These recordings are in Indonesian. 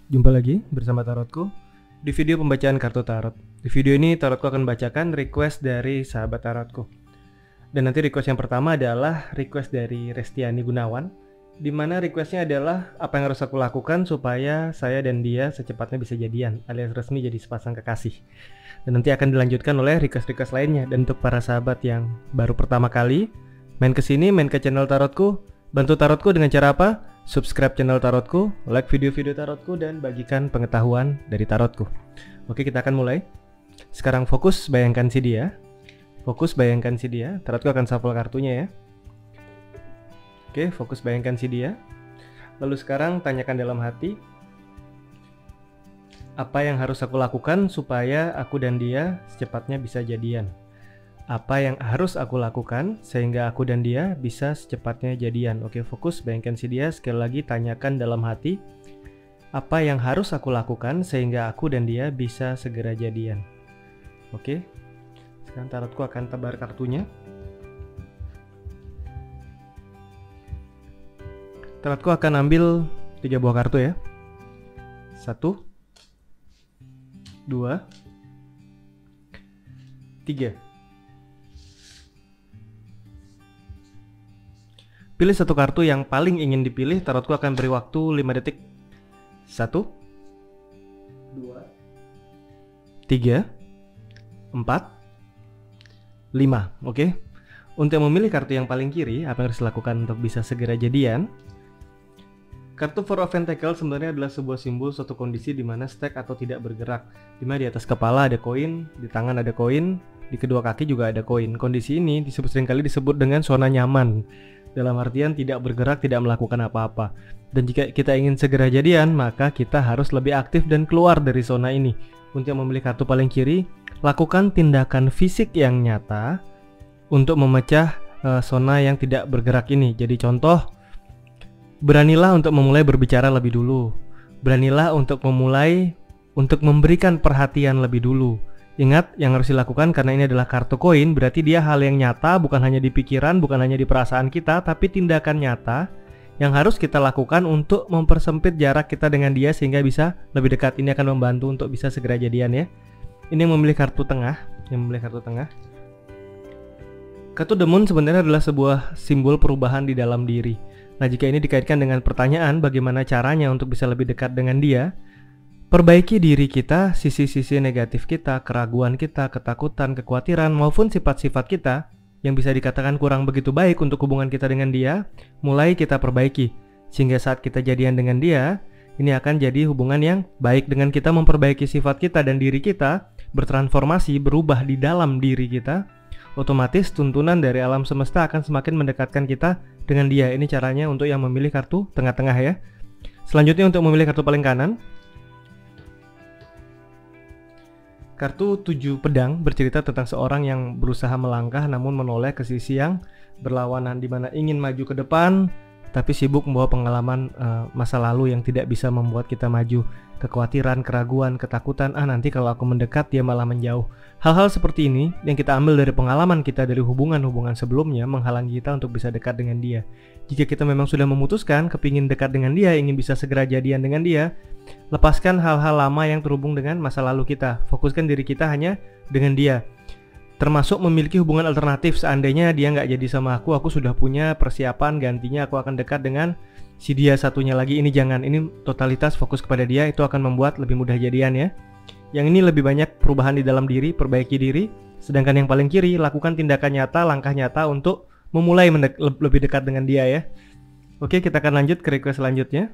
Jumpa lagi bersama Tarotku di video pembacaan kartu tarot. Di video ini Tarotku akan bacakan request dari sahabat Tarotku. Dan nanti request yang pertama adalah request dari Restiani Gunawan, di mana requestnya adalah apa yang harus aku lakukan supaya saya dan dia secepatnya bisa jadian, alias resmi jadi sepasang kekasih. Dan nanti akan dilanjutkan oleh request-request lainnya. Dan untuk para sahabat yang baru pertama kali main kesini, main ke channel Tarotku, bantu Tarotku dengan cara apa? Subscribe channel Tarotku, like video-video Tarotku, dan bagikan pengetahuan dari Tarotku. Oke, kita akan mulai. Sekarang fokus bayangkan si dia. Fokus bayangkan si dia. Tarotku akan shuffle kartunya ya. Oke, fokus bayangkan si dia. Lalu sekarang tanyakan dalam hati, apa yang harus aku lakukan supaya aku dan dia secepatnya bisa jadian? Apa yang harus aku lakukan sehingga aku dan dia bisa secepatnya jadian? Oke, fokus bayangkan si dia. Sekali lagi tanyakan dalam hati, apa yang harus aku lakukan sehingga aku dan dia bisa segera jadian? Oke, sekarang Tarotku akan tebar kartunya. Tarotku akan ambil 3 buah kartu ya. 1, 2, 3. Pilih satu kartu yang paling ingin dipilih. Tarotku akan beri waktu 5 detik. 1, 2, 3, 4, 5. Oke. Untuk memilih kartu yang paling kiri, apa yang harus dilakukan untuk bisa segera jadian? Kartu Four of Pentacles sebenarnya adalah sebuah simbol suatu kondisi di mana stuck atau tidak bergerak. Di mana di atas kepala ada koin, di tangan ada koin, di kedua kaki juga ada koin. Kondisi ini seringkali disebut dengan zona nyaman. Dalam artian tidak bergerak, tidak melakukan apa-apa. Dan jika kita ingin segera jadian, maka kita harus lebih aktif dan keluar dari zona ini. Untuk memilih kartu paling kiri, lakukan tindakan fisik yang nyata untuk memecah zona yang tidak bergerak ini. Jadi contoh, beranilah untuk memulai berbicara lebih dulu. Beranilah untuk memberikan perhatian lebih dulu. Ingat, yang harus dilakukan karena ini adalah kartu koin, berarti dia hal yang nyata, bukan hanya di pikiran, bukan hanya di perasaan kita, tapi tindakan nyata yang harus kita lakukan untuk mempersempit jarak kita dengan dia sehingga bisa lebih dekat. Ini akan membantu untuk bisa segera jadian ya. Ini yang memilih kartu tengah, Kartu The Moon sebenarnya adalah sebuah simbol perubahan di dalam diri. Nah, jika ini dikaitkan dengan pertanyaan bagaimana caranya untuk bisa lebih dekat dengan dia, perbaiki diri kita, sisi-sisi negatif kita, keraguan kita, ketakutan, kekhawatiran, maupun sifat-sifat kita yang bisa dikatakan kurang begitu baik untuk hubungan kita dengan dia, mulai kita perbaiki. Sehingga saat kita jadian dengan dia, ini akan jadi hubungan yang baik dengan kita memperbaiki sifat kita dan diri kita, bertransformasi, berubah di dalam diri kita. Otomatis tuntunan dari alam semesta akan semakin mendekatkan kita dengan dia. Ini caranya untuk yang memilih kartu tengah-tengah ya. Selanjutnya untuk memilih kartu paling kanan, kartu 7 pedang bercerita tentang seorang yang berusaha melangkah namun menoleh ke sisi yang berlawanan, di mana ingin maju ke depan tapi sibuk membawa pengalaman masa lalu yang tidak bisa membuat kita maju. Kekhawatiran, keraguan, ketakutan, nanti kalau aku mendekat dia malah menjauh. Hal-hal seperti ini yang kita ambil dari pengalaman kita dari hubungan-hubungan sebelumnya menghalangi kita untuk bisa dekat dengan dia. Jika kita memang sudah memutuskan kepingin dekat dengan dia, ingin bisa segera jadian dengan dia, lepaskan hal-hal lama yang terhubung dengan masa lalu kita. Fokuskan diri kita hanya dengan dia. Termasuk memiliki hubungan alternatif. Seandainya dia nggak jadi sama aku sudah punya persiapan gantinya, aku akan dekat dengan si dia satunya lagi. Ini jangan, ini totalitas fokus kepada dia, itu akan membuat lebih mudah jadian ya. Yang ini lebih banyak perubahan di dalam diri, perbaiki diri. Sedangkan yang paling kiri, lakukan tindakan nyata, langkah nyata untuk memulai lebih dekat dengan dia ya. Oke, kita akan lanjut ke request selanjutnya.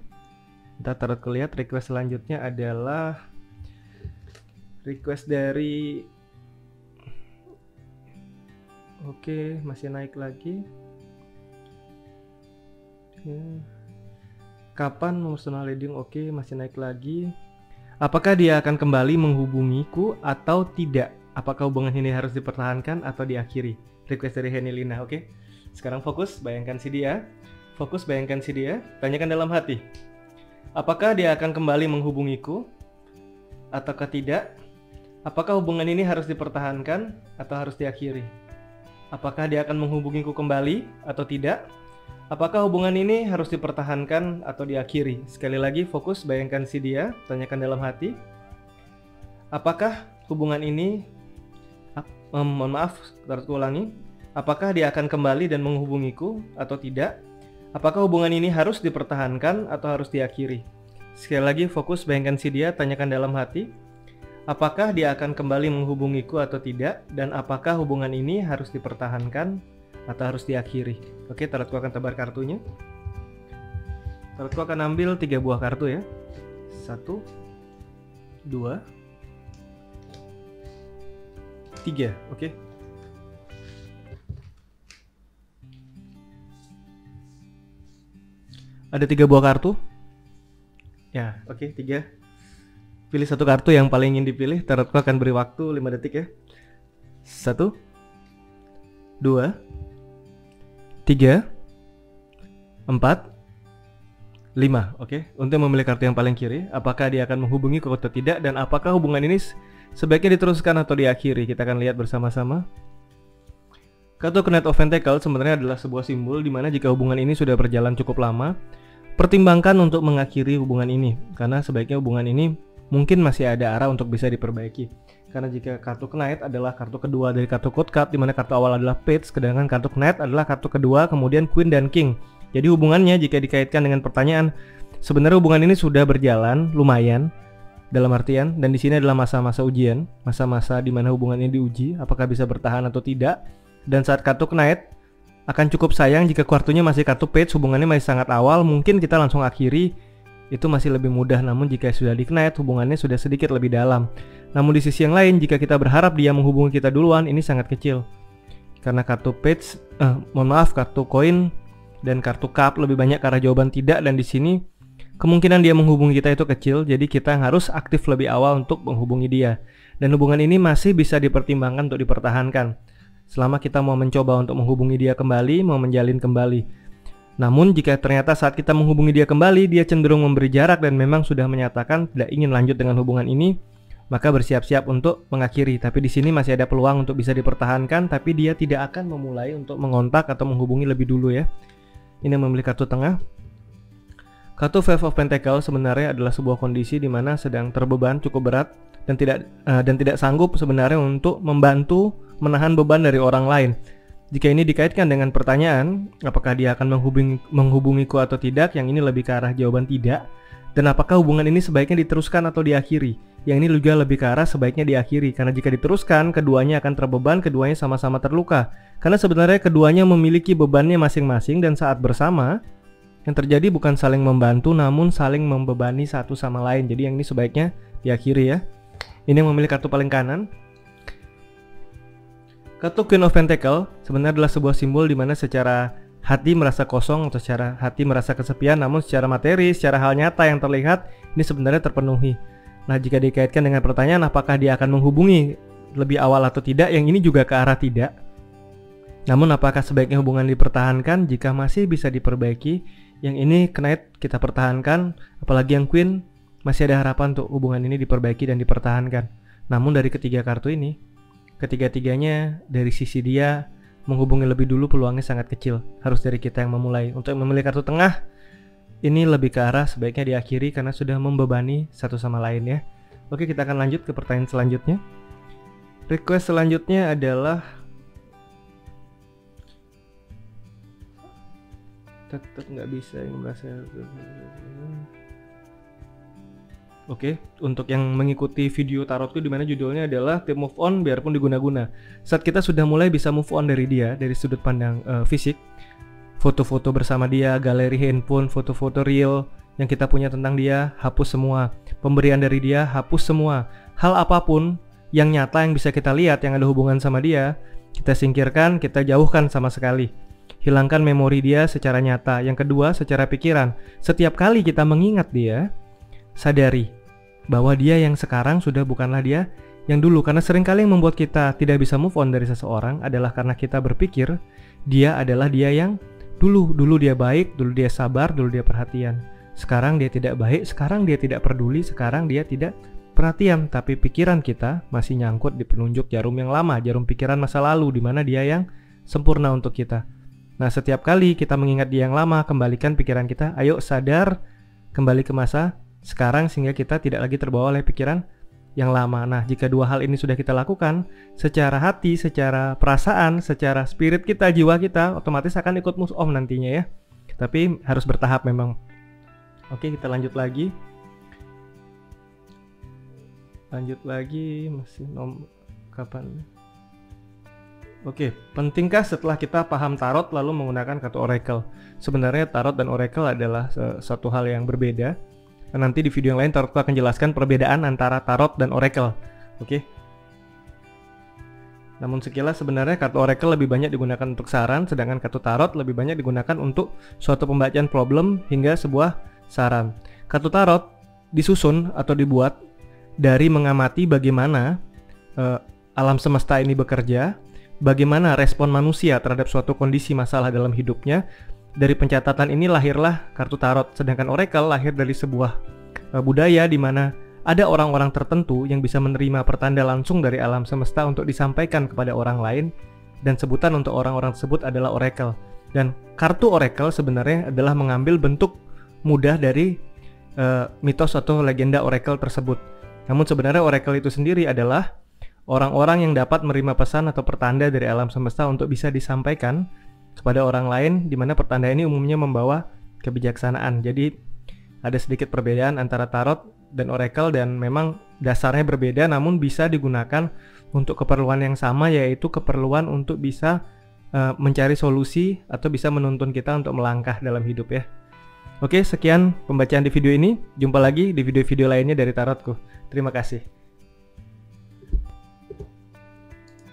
Kita taruh lihat request selanjutnya adalah request dari, oke, masih naik lagi. Kapan emotional reading? Oke, masih naik lagi. Apakah dia akan kembali menghubungiku atau tidak? Apakah hubungan ini harus dipertahankan atau diakhiri? Request dari Henilina. Oke. Sekarang fokus bayangkan si dia. Fokus bayangkan si dia. Tanyakan dalam hati, apakah dia akan kembali menghubungiku ataukah tidak? Apakah hubungan ini harus dipertahankan atau harus diakhiri? Apakah dia akan menghubungiku kembali atau tidak? Apakah hubungan ini harus dipertahankan atau diakhiri? Sekali lagi fokus, bayangkan si dia, tanyakan dalam hati. Apakah hubungan ini, mohon maaf, harus ulangi. Apakah dia akan kembali dan menghubungiku atau tidak? Apakah hubungan ini harus dipertahankan atau harus diakhiri? Sekali lagi fokus, bayangkan si dia, tanyakan dalam hati. Apakah dia akan kembali menghubungiku atau tidak? Dan apakah hubungan ini harus dipertahankan atau harus diakhiri? Oke, tarotku akan tebar kartunya. Tarotku akan ambil 3 buah kartu ya. 1, 2, 3. Oke. Ada 3 buah kartu. Ya, oke, 3. Pilih satu kartu yang paling ingin dipilih. Tarotku akan beri waktu 5 detik ya. 1, 2, 3, 4, 5. Oke, untuk memilih kartu yang paling kiri, apakah dia akan menghubungi atau tidak, dan apakah hubungan ini sebaiknya diteruskan atau diakhiri? Kita akan lihat bersama-sama. Kartu Knight of Pentacles sebenarnya adalah sebuah simbol di mana jika hubungan ini sudah berjalan cukup lama, pertimbangkan untuk mengakhiri hubungan ini, karena sebaiknya hubungan ini mungkin masih ada arah untuk bisa diperbaiki. Karena jika kartu Knight adalah kartu kedua dari kartu Court Card, di mana kartu awal adalah Page, sedangkan kartu Knight adalah kartu kedua, kemudian Queen dan King. Jadi hubungannya jika dikaitkan dengan pertanyaan, sebenarnya hubungan ini sudah berjalan lumayan dalam artian, dan di sini adalah masa-masa ujian, masa-masa di mana hubungan ini diuji, apakah bisa bertahan atau tidak. Dan saat kartu Knight akan cukup sayang jika kartunya masih kartu Page, hubungannya masih sangat awal, mungkin kita langsung akhiri, itu masih lebih mudah. Namun jika sudah di Knight, hubungannya sudah sedikit lebih dalam. Namun di sisi yang lain, jika kita berharap dia menghubungi kita duluan, ini sangat kecil. Karena kartu Page, kartu Koin dan kartu Cup lebih banyak ke arah jawaban tidak, dan di sini kemungkinan dia menghubungi kita itu kecil. Jadi kita harus aktif lebih awal untuk menghubungi dia. Dan hubungan ini masih bisa dipertimbangkan untuk dipertahankan selama kita mau mencoba untuk menghubungi dia kembali, mau menjalin kembali. Namun jika ternyata saat kita menghubungi dia kembali, dia cenderung memberi jarak dan memang sudah menyatakan tidak ingin lanjut dengan hubungan ini, maka bersiap-siap untuk mengakhiri. Tapi di sini masih ada peluang untuk bisa dipertahankan, tapi dia tidak akan memulai untuk mengontak atau menghubungi lebih dulu ya. Ini memilih kartu tengah. Kartu Five of Pentacles sebenarnya adalah sebuah kondisi di mana sedang terbeban cukup berat dan tidak sanggup sebenarnya untuk membantu menahan beban dari orang lain. Jika ini dikaitkan dengan pertanyaan, apakah dia akan menghubungiku atau tidak, yang ini lebih ke arah jawaban tidak. Dan apakah hubungan ini sebaiknya diteruskan atau diakhiri? Yang ini juga lebih ke arah sebaiknya diakhiri, karena jika diteruskan, keduanya akan terbeban, keduanya sama-sama terluka. Karena sebenarnya keduanya memiliki bebannya masing-masing, dan saat bersama, yang terjadi bukan saling membantu, namun saling membebani satu sama lain. Jadi yang ini sebaiknya diakhiri ya. Ini yang memilih kartu paling kanan. Kartu Queen of Pentacles sebenarnya adalah sebuah simbol di mana secara hati merasa kosong atau secara hati merasa kesepian, namun secara materi, secara hal nyata yang terlihat ini sebenarnya terpenuhi. Nah, jika dikaitkan dengan pertanyaan apakah dia akan menghubungi lebih awal atau tidak, yang ini juga ke arah tidak. Namun apakah sebaiknya hubungan dipertahankan jika masih bisa diperbaiki? Yang ini Knight kita pertahankan, apalagi yang Queen masih ada harapan untuk hubungan ini diperbaiki dan dipertahankan. Namun dari ketiga kartu ini, ketiga-tiganya dari sisi dia menghubungi lebih dulu peluangnya sangat kecil. Harus dari kita yang memulai. Untuk memilih kartu tengah, ini lebih ke arah sebaiknya diakhiri karena sudah membebani satu sama lain ya. Oke, kita akan lanjut ke pertanyaan selanjutnya. Request selanjutnya adalah tetap nggak bisa yang merasa. Oke, untuk yang mengikuti video tarotku di mana judulnya adalah "To Move On Biarpun Diguna-guna". Saat kita sudah mulai bisa move on dari dia, dari sudut pandang fisik, foto-foto bersama dia, galeri handphone, foto-foto real yang kita punya tentang dia, hapus semua. Pemberian dari dia, hapus semua. Hal apapun yang nyata yang bisa kita lihat yang ada hubungan sama dia, kita singkirkan, kita jauhkan sama sekali. Hilangkan memori dia secara nyata. Yang kedua, secara pikiran. Setiap kali kita mengingat dia, sadari bahwa dia yang sekarang sudah bukanlah dia yang dulu. Karena seringkali yang membuat kita tidak bisa move on dari seseorang adalah karena kita berpikir dia adalah dia yang dulu. Dulu dia baik, dulu dia sabar, dulu dia perhatian. Sekarang dia tidak baik, sekarang dia tidak peduli, sekarang dia tidak perhatian. Tapi pikiran kita masih nyangkut di penunjuk jarum yang lama, jarum pikiran masa lalu, di mana dia yang sempurna untuk kita. Nah, setiap kali kita mengingat di yang lama, kembalikan pikiran kita, ayo sadar kembali ke masa sekarang sehingga kita tidak lagi terbawa oleh pikiran yang lama. Nah, jika dua hal ini sudah kita lakukan, secara hati, secara perasaan, secara spirit kita, jiwa kita, otomatis akan ikut move on nantinya ya. Tapi harus bertahap memang. Oke, kita lanjut lagi. Masih kapan? Oke, pentingkah setelah kita paham tarot lalu menggunakan kartu oracle? Sebenarnya tarot dan oracle adalah satu hal yang berbeda. Nanti di video yang lain tarot akan jelaskan perbedaan antara tarot dan oracle. Oke. Namun sekilas sebenarnya kartu oracle lebih banyak digunakan untuk saran, sedangkan kartu tarot lebih banyak digunakan untuk suatu pembacaan problem hingga sebuah saran. Kartu tarot disusun atau dibuat dari mengamati bagaimana alam semesta ini bekerja, bagaimana respon manusia terhadap suatu kondisi masalah dalam hidupnya. Dari pencatatan ini lahirlah kartu tarot, sedangkan oracle lahir dari sebuah budaya di mana ada orang-orang tertentu yang bisa menerima pertanda langsung dari alam semesta untuk disampaikan kepada orang lain, dan sebutan untuk orang-orang tersebut adalah oracle. Dan kartu oracle sebenarnya adalah mengambil bentuk mudah dari mitos atau legenda oracle tersebut. Namun sebenarnya oracle itu sendiri adalah orang-orang yang dapat menerima pesan atau pertanda dari alam semesta untuk bisa disampaikan kepada orang lain, di mana pertanda ini umumnya membawa kebijaksanaan. Jadi ada sedikit perbedaan antara tarot dan oracle, dan memang dasarnya berbeda namun bisa digunakan untuk keperluan yang sama, yaitu keperluan untuk bisa mencari solusi atau bisa menuntun kita untuk melangkah dalam hidup ya. Oke, sekian pembacaan di video ini. Jumpa lagi di video-video lainnya dari tarotku. Terima kasih.